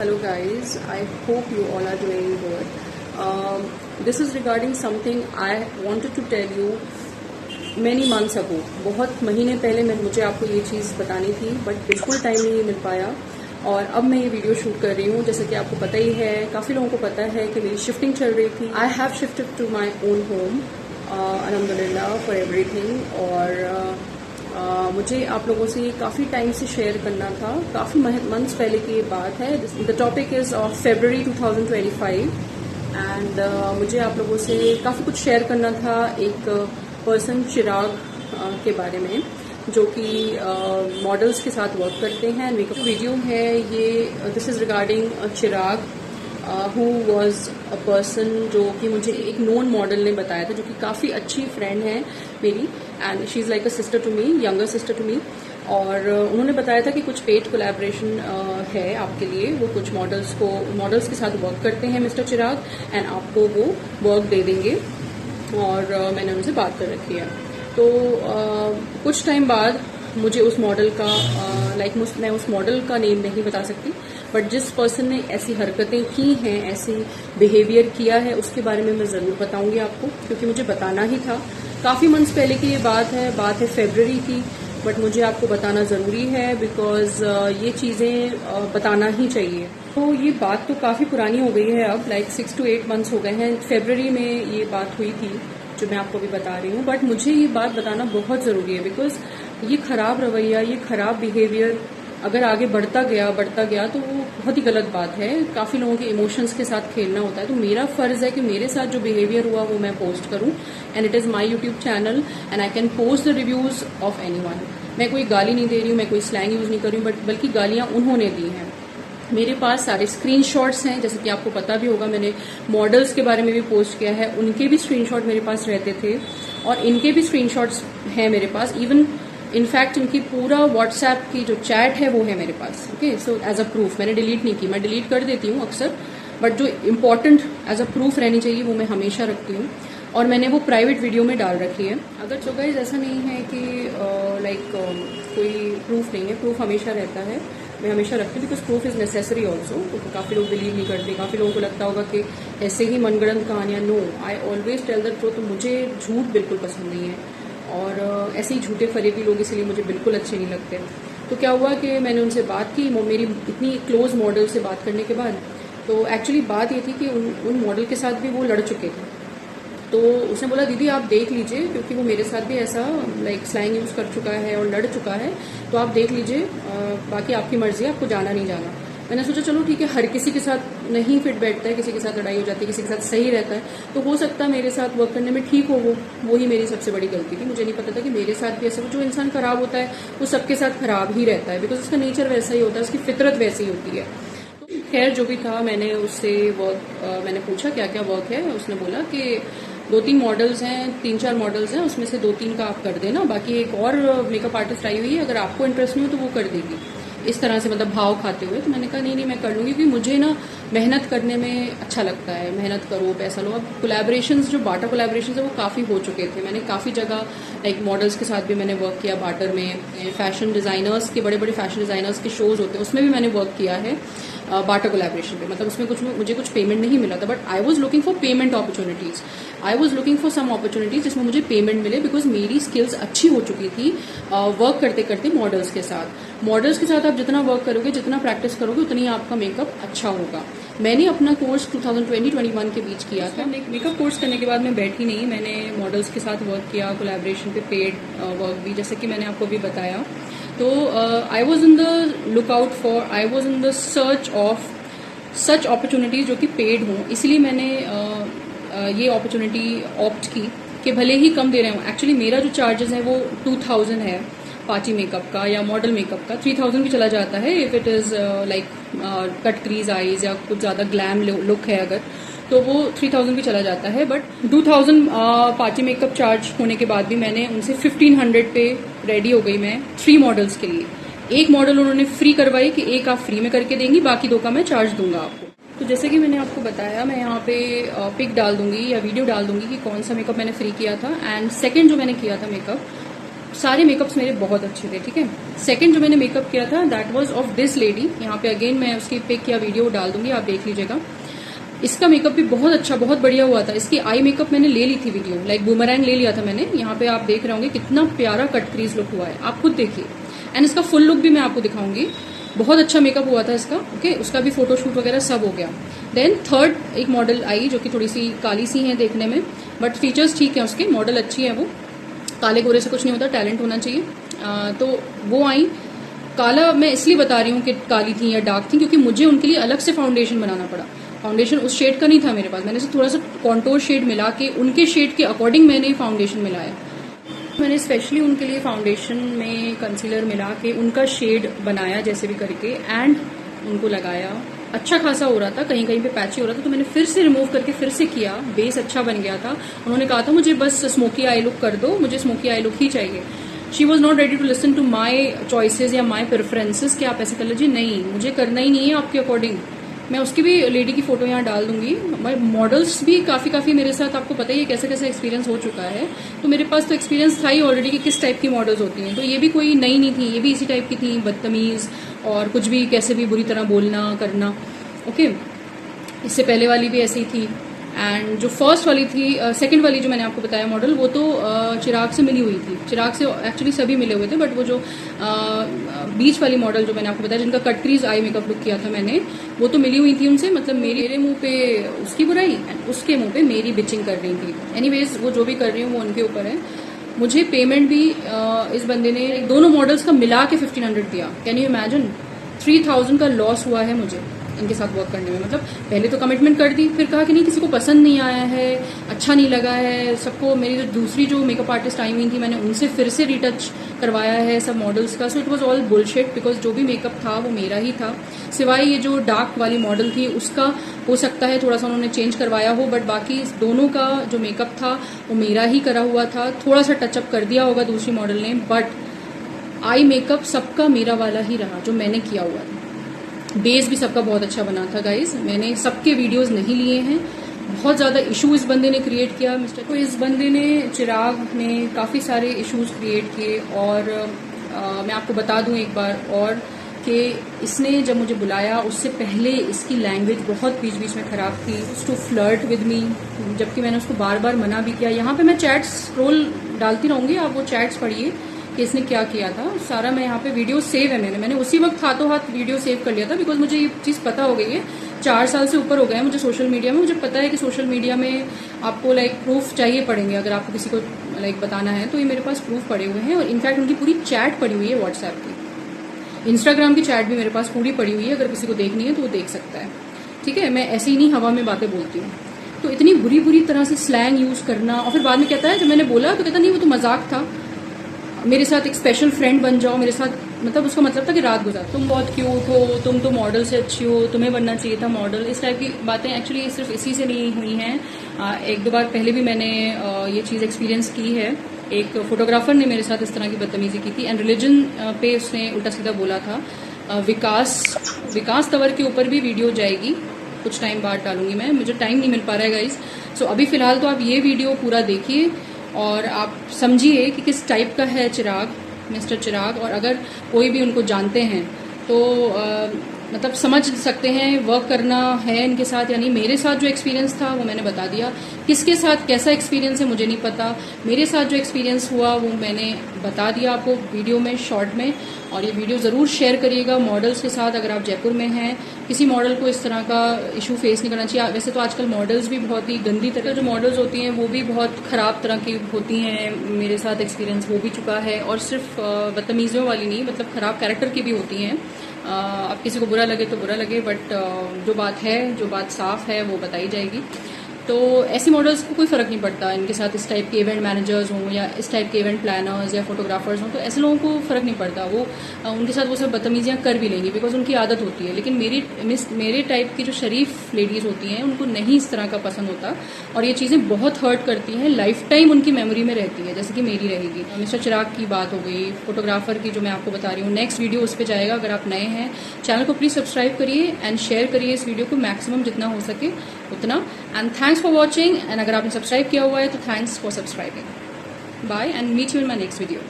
Hello guys, I hope you all are doing good. This is regarding something I wanted to tell you many months ago. बहुत महीने पहले मुझे आपको ये चीज़ बतानी थी बट बिल्कुल टाइम नहीं मिल पाया और अब मैं ये वीडियो शूट कर रही हूँ। जैसे कि आपको पता ही है, काफ़ी लोगों को पता है कि मेरी शिफ्टिंग चल रही थी। I have shifted to my own home, अल्हम्दुलिल्लाह फॉर एवरीथिंग। और मुझे आप लोगों से ये काफ़ी टाइम से शेयर करना था, काफ़ी मंथ्स पहले की ये बात है। The topic is of February 2025 and मुझे आप लोगों से काफ़ी कुछ शेयर करना था एक पर्सन चिराग के बारे में, जो कि मॉडल्स के साथ वर्क करते हैं। मेकअप वीडियो है ये, this is regarding Chirag who was a person जो कि मुझे एक नोन मॉडल ने बताया था, जो कि काफ़ी अच्छी फ्रेंड है मेरी and she is like a sister to me, younger sister to me. और उन्होंने बताया था कि कुछ पेड कोलैबोरेशन है आपके लिए, वो कुछ मॉडल्स के साथ वर्क करते हैं मिस्टर चिराग एंड आपको वो वर्क दे देंगे। और मैंने उनसे बात कर रखी है। तो कुछ टाइम बाद मुझे उस मॉडल का मैं उस मॉडल का नेम नहीं बता सकती, बट जिस पर्सन ने ऐसी हरकतें की हैं, ऐसी बिहेवियर किया है, उसके बारे में मैं ज़रूर बताऊंगी आपको, क्योंकि मुझे बताना ही था। काफ़ी मंथ्स पहले की ये बात है फरवरी की, बट मुझे आपको बताना ज़रूरी है बिकॉज ये चीज़ें बताना ही चाहिए। तो ये बात तो काफ़ी पुरानी हो गई है, अब 6 to 8 मंथ्स हो गए हैं। फरवरी में ये बात हुई थी जो मैं आपको अभी बता रही हूँ, बट मुझे ये बात बताना बहुत ज़रूरी है बिकॉज ये खराब रवैया, ये खराब बिहेवियर अगर आगे बढ़ता गया तो वो बहुत ही गलत बात है। काफ़ी लोगों के इमोशंस के साथ खेलना होता है। तो मेरा फ़र्ज़ है कि मेरे साथ जो बिहेवियर हुआ वो मैं पोस्ट करूं and it is my YouTube channel and I can post the reviews of anyone. मैं कोई गाली नहीं दे रही हूँ, मैं कोई स्लैंग यूज़ नहीं कर रही हूँ, बल्कि गालियाँ उन्होंने दी हैं। मेरे पास सारे स्क्रीनशॉट्स हैं, जैसे कि आपको पता भी होगा, मैंने मॉडल्स के बारे में भी पोस्ट किया है, उनके भी स्क्रीनशॉट मेरे पास रहते थे और इनके भी स्क्रीनशॉट्स हैं मेरे पास। इवन इनफैक्ट इनकी पूरा व्हाट्सएप की जो चैट है वो है मेरे पास। Okay, so as a proof मैंने डिलीट नहीं की, मैं डिलीट कर देती हूँ अक्सर, बट जो इम्पोर्टेंट एज अ प्रूफ रहनी चाहिए वो मैं हमेशा रखती हूँ और मैंने वो प्राइवेट वीडियो में डाल रखी है। अगर जो गाइस ऐसा नहीं है कि कोई प्रूफ नहीं है, प्रूफ हमेशा रहता है, मैं हमेशा रखती हूँ because proof is necessary also. तो काफ़ी लोग बिलीव नहीं करते, काफ़ी लोगों को लगता होगा कि ऐसे ही मनगढ़ंत कहानियाँ। No, I always tell the truth. मुझे झूठ बिल्कुल पसंद नहीं है और ऐसे ही झूठे फरेबी लोग इसलिए मुझे बिल्कुल अच्छे नहीं लगते। तो क्या हुआ कि मैंने उनसे बात की, मेरी इतनी क्लोज मॉडल से बात करने के बाद, तो एक्चुअली बात ये थी कि उन मॉडल के साथ भी वो लड़ चुके थे। तो उसने बोला दीदी आप देख लीजिए, क्योंकि वो मेरे साथ भी ऐसा स्लैंग यूज़ कर चुका है और लड़ चुका है, तो आप देख लीजिए, बाकी आपकी मर्जी है, आपको जाना नहीं जाना। मैंने सोचा चलो ठीक है, हर किसी के साथ नहीं फिट बैठता है, किसी के साथ लड़ाई हो जाती है, किसी के साथ सही रहता है, तो हो सकता है मेरे साथ वर्क करने में ठीक हो वो ही मेरी सबसे बड़ी गलती थी। मुझे नहीं पता था कि मेरे साथ भी ऐसा, जो इंसान खराब होता है वो सबके साथ खराब ही रहता है बिकॉज उसका नेचर वैसा ही होता है, उसकी फितरत वैसी होती है। तो खैर जो भी था, मैंने उससे मैंने पूछा क्या क्या वर्क है। उसने बोला कि 2-3 मॉडल्स हैं, 3-4 मॉडल्स हैं, उसमें से 2-3 का आप कर देना, बाकी एक और मेकअप आर्टिस्ट आई हुई है, अगर आपको इंटरेस्ट नहीं हो तो वो कर देगी, इस तरह से मतलब भाव खाते हुए। तो मैंने कहा नहीं मैं कर लूँगी, क्योंकि मुझे ना मेहनत करने में अच्छा लगता है, मेहनत करो पैसा लो। अब कोलैबोरेशंस, जो बाटा कोलैबोरेशंस है वो काफ़ी हो चुके थे, मैंने काफ़ी जगह मॉडल्स के साथ भी मैंने वर्क किया, बाटर में, फैशन डिज़ाइनर्स के, बड़े बड़े फैशन डिज़ाइनर्स के शोज़ होते हैं उसमें भी मैंने वर्क किया है बाटा कोलैबोरेशन पे। मतलब उसमें मुझे कुछ पेमेंट नहीं मिला था, but I was looking for payment opportunities, I was looking for some opportunities जिसमें मुझे पेमेंट मिले, बिकॉज मेरी स्किल्स अच्छी हो चुकी थी वर्क करते करते मॉडल्स के साथ। मॉडल्स के साथ आप जितना वर्क करोगे, जितना प्रैक्टिस करोगे, उतनी आपका मेकअप अच्छा होगा। मैंने अपना कोर्स 2020-21 के बीच किया था। मेकअप कोर्स करने के बाद मैं बैठी नहीं, मैंने मॉडल्स के साथ वर्क किया, कोलैबोरेशन पे पेड वर्क भी, जैसे कि मैंने आपको भी बताया। तो I was in the lookout for, I was in the search of such opportunities जो कि पेड हों, इसलिए मैंने ये अपॉर्चुनिटी ऑप्ट की कि भले ही कम दे रहे हों। एक्चुअली मेरा जो चार्जेस है वो 2000 है पाची मेकअप का या मॉडल मेकअप का, 3000 भी चला जाता है if it is cut crease eyes या कुछ ज़्यादा ग्लैम लुक है अगर, तो वो 3000 भी चला जाता है। बट 2000 पाची मेकअप चार्ज होने के बाद भी मैंने उनसे 1500 पे रेडी हो गई मैं 3 मॉडल्स के लिए। एक मॉडल उन्होंने फ्री करवाई कि एक आप फ्री में करके देंगी, बाकी 2 का मैं चार्ज दूंगा आपको। तो जैसे कि मैंने आपको बताया, मैं यहाँ पे पिक डाल दूंगी या वीडियो डाल दूंगी कि कौन सा मेकअप मैंने फ्री किया था। एंड सेकंड जो मैंने किया था मेकअप, सारे मेकअप्स मेरे बहुत अच्छे थे, ठीक है। सेकंड जो मैंने मेकअप किया था that was of this lady. यहाँ पे अगेन मैं उसकी पिक या वीडियो डाल दूंगी, आप देख लीजिएगा। इसका मेकअप भी बहुत अच्छा, बहुत बढ़िया हुआ था। इसकी आई मेकअप मैंने ले ली थी वीडियो, लाइक बूमरैंग ले लिया था मैंने। यहाँ पे आप देख रहे होंगे कितना प्यारा कट क्रीज लुक हुआ है, आप खुद देखिए। एंड इसका फुल लुक भी मैं आपको दिखाऊंगी, बहुत अच्छा मेकअप हुआ था इसका, ओके। उसका भी फोटोशूट वगैरह सब हो गया। देन थर्ड एक मॉडल आई जो कि थोड़ी सी काली सी है देखने में, बट फीचर्स ठीक है उसके, मॉडल अच्छी है वो। काले गोरे से कुछ नहीं होता, टैलेंट होना चाहिए। तो वो आई। काला मैं इसलिए बता रही हूँ कि काली थी या डार्क थी, क्योंकि मुझे उनके लिए अलग से फाउंडेशन बनाना पड़ा। फाउंडेशन उस शेड का नहीं था मेरे पास, मैंने थोड़ा सा कॉन्टोर शेड मिला के उनके शेड के अकॉर्डिंग मैंने फाउंडेशन मिलाया। मैंने स्पेशली उनके लिए फाउंडेशन में कंसीलर मिला के उनका शेड बनाया जैसे भी करके, एंड उनको लगाया। अच्छा खासा हो रहा था, कहीं कहीं पे पैची हो रहा था, तो मैंने फिर से रिमूव करके फिर से किया। बेस अच्छा बन गया था। उन्होंने कहा था मुझे बस स्मोकी आई लुक कर दो, मुझे स्मोकी आई लुक ही चाहिए। She was not ready to listen to my choices या माई प्रेफरेंसेस कि आप ऐसे कर लीजिए, नहीं मुझे करना ही नहीं है आपके अकॉर्डिंग। मैं उसकी भी लेडी की फोटो यहाँ डाल दूंगी। मॉडल्स भी काफ़ी मेरे साथ, आपको पता ही है कैसा कैसा एक्सपीरियंस हो चुका है, तो मेरे पास तो एक्सपीरियंस था ही ऑलरेडी कि किस टाइप की मॉडल्स होती हैं। तो ये भी कोई नई नहीं थी, ये भी इसी टाइप की थी, बदतमीज़ और कुछ भी कैसे भी बुरी तरह बोलना करना, ओके। इससे पहले वाली भी ऐसी थी। एंड जो फर्स्ट वाली थी, सेकंड वाली जो मैंने आपको बताया मॉडल, वो तो चिराग से मिली हुई थी। चिराग से एक्चुअली सभी मिले हुए थे, बट वो जो बीच वाली मॉडल जो मैंने आपको बताया जिनका cut crease eye makeup look किया था मैंने, वो तो मिली हुई थी उनसे। मतलब मेरे मुंह पे उसकी बुराई एंड उसके मुंह पे मेरी बिचिंग कर रही थी। एनीवेज वो जो भी कर रही हूँ वो उनके ऊपर है। मुझे पेमेंट भी इस बंदे ने दोनों मॉडल्स का मिला के 1500 दिया। Can you imagine? 3000 का लॉस हुआ है मुझे इनके साथ वर्क करने में। मतलब पहले तो कमिटमेंट कर दी, फिर कहा कि नहीं किसी को पसंद नहीं आया है, अच्छा नहीं लगा है सबको। मेरी जो दूसरी जो मेकअप आर्टिस्ट आई हुई थी मैंने उनसे फिर से रिटच करवाया है सब मॉडल्स का। So it was all bullshit, because जो भी मेकअप था वो मेरा ही था। सिवाय ये जो डार्क वाली मॉडल थी उसका हो सकता है थोड़ा सा उन्होंने चेंज करवाया हो, बट बाकी दोनों का जो मेकअप था वो मेरा ही करा हुआ था। थोड़ा सा टचअप कर दिया होगा दूसरी मॉडल ने, बट आई मेकअप सबका मेरा वाला ही रहा जो मैंने किया हुआ था। बेस भी सबका बहुत अच्छा बना था गाइज। मैंने सबके वीडियोस नहीं लिए हैं। बहुत ज़्यादा इशू इस बंदे ने क्रिएट किया मिस्टर। तो इस बंदे ने, चिराग ने काफ़ी सारे इश्यूज क्रिएट किए। और मैं आपको बता दूं एक बार और कि इसने जब मुझे बुलाया उससे पहले इसकी लैंग्वेज बहुत बीच बीच में ख़राब थी। टू फ्लर्ट विद मी, जबकि मैंने उसको बार बार मना भी किया। यहाँ पे मैं चैट्स स्क्रॉल डालती रहूँगी, आप वो चैट्स पढ़िए कि इसने क्या किया था सारा। मैं यहाँ पे वीडियो सेव है, मैंने उसी वक्त हाथों हाथ वीडियो सेव कर लिया था, बिकॉज मुझे ये चीज़ पता हो गई है। 4 साल से ऊपर हो गया है मुझे सोशल मीडिया में। मुझे पता है कि सोशल मीडिया में आपको लाइक प्रूफ चाहिए पड़ेंगे अगर आपको किसी को लाइक बताना है। तो ये मेरे पास प्रूफ पड़े हुए हैं, और इनफैक्ट उनकी पूरी चैट पड़ी हुई है व्हाट्सएप की। इंस्टाग्राम की चैट भी मेरे पास पूरी पड़ी हुई है, अगर किसी को देखनी है तो वो देख सकता है, ठीक है। मैं ऐसे ही नहीं हवा में बातें बोलती हूँ। तो इतनी बुरी तरह से स्लैंग यूज़ करना, और फिर बाद में कहता है, जब मैंने बोला तो कहता नहीं वो तो मजाक था, मेरे साथ एक स्पेशल फ्रेंड बन जाओ मेरे साथ। मतलब उसका मतलब था कि रात गुजार, तुम बहुत क्यूट हो, तुम तो मॉडल से अच्छी हो, तुम्हें बनना चाहिए था मॉडल। इस टाइप की बातें एक्चुअली सिर्फ इसी से नहीं हुई हैं। एक दो बार पहले भी मैंने ये चीज़ एक्सपीरियंस की है। एक फोटोग्राफर ने मेरे साथ इस तरह की बदतमीजी की थी, एंड रिलीजन पे उसने उल्टा सीधा बोला था। विकास तंवर के ऊपर भी वीडियो जाएगी, कुछ टाइम बाद डालूंगी मैं, मुझे टाइम नहीं मिल पा रहा है गाइज। सो अभी फिलहाल तो आप ये वीडियो पूरा देखिए और आप समझिए कि किस टाइप का है चिराग, मिस्टर चिराग। और अगर कोई भी उनको जानते हैं तो मतलब समझ सकते हैं वर्क करना है इनके साथ, यानी मेरे साथ जो एक्सपीरियंस था वो मैंने बता दिया। किसके साथ कैसा एक्सपीरियंस है मुझे नहीं पता, मेरे साथ जो एक्सपीरियंस हुआ वो मैंने बता दिया आपको वीडियो में, शॉर्ट में। और ये वीडियो ज़रूर शेयर करिएगा मॉडल्स के साथ। अगर आप जयपुर में हैं, किसी मॉडल को इस तरह का इशू फेस नहीं करना चाहिए। वैसे तो आजकल मॉडल्स भी बहुत ही गंदी तरह, जो मॉडल्स होती हैं वो भी बहुत ख़राब तरह की होती हैं। मेरे साथ एक्सपीरियंस हो भी चुका है, और सिर्फ बदतमीज़ियों वाली नहीं, मतलब ख़राब कैरेक्टर की भी होती हैं। अब किसी को बुरा लगे तो बुरा लगे, बट जो बात है, जो बात साफ है वो बताई जाएगी। तो ऐसी मॉडल्स को कोई फ़र्क नहीं पड़ता, इनके साथ इस टाइप के इवेंट मैनेजर्स हों या इस टाइप के इवेंट प्लानर्स या फोटोग्राफर्स हों, तो ऐसे लोगों को फ़र्क नहीं पड़ता। वो उनके साथ वो सब बदतमीजियाँ कर भी लेंगी, बिकॉज उनकी आदत होती है। लेकिन मेरे टाइप की जो शरीफ लेडीज़ होती हैं उनको नहीं इस तरह का पसंद होता, और ये चीज़ें बहुत हर्ट करती हैं, लाइफ टाइम उनकी मेमोरी में रहती है, जैसे कि मेरी रहेगी। मिस्टर चिराग की बात हो गई, फोटोग्राफर की जो मैं आपको बता रही हूँ, नेक्स्ट वीडियो उस पर जाएगा। अगर आप नए हैं चैनल को प्लीज़ सब्सक्राइब करिए एंड शेयर करिए इस वीडियो को मैक्सिमम जितना हो सके उतना। And thanks for watching. And अगर आपने सब्सक्राइब किया हुआ है तो thanks for subscribing. Bye and meet you in my next video.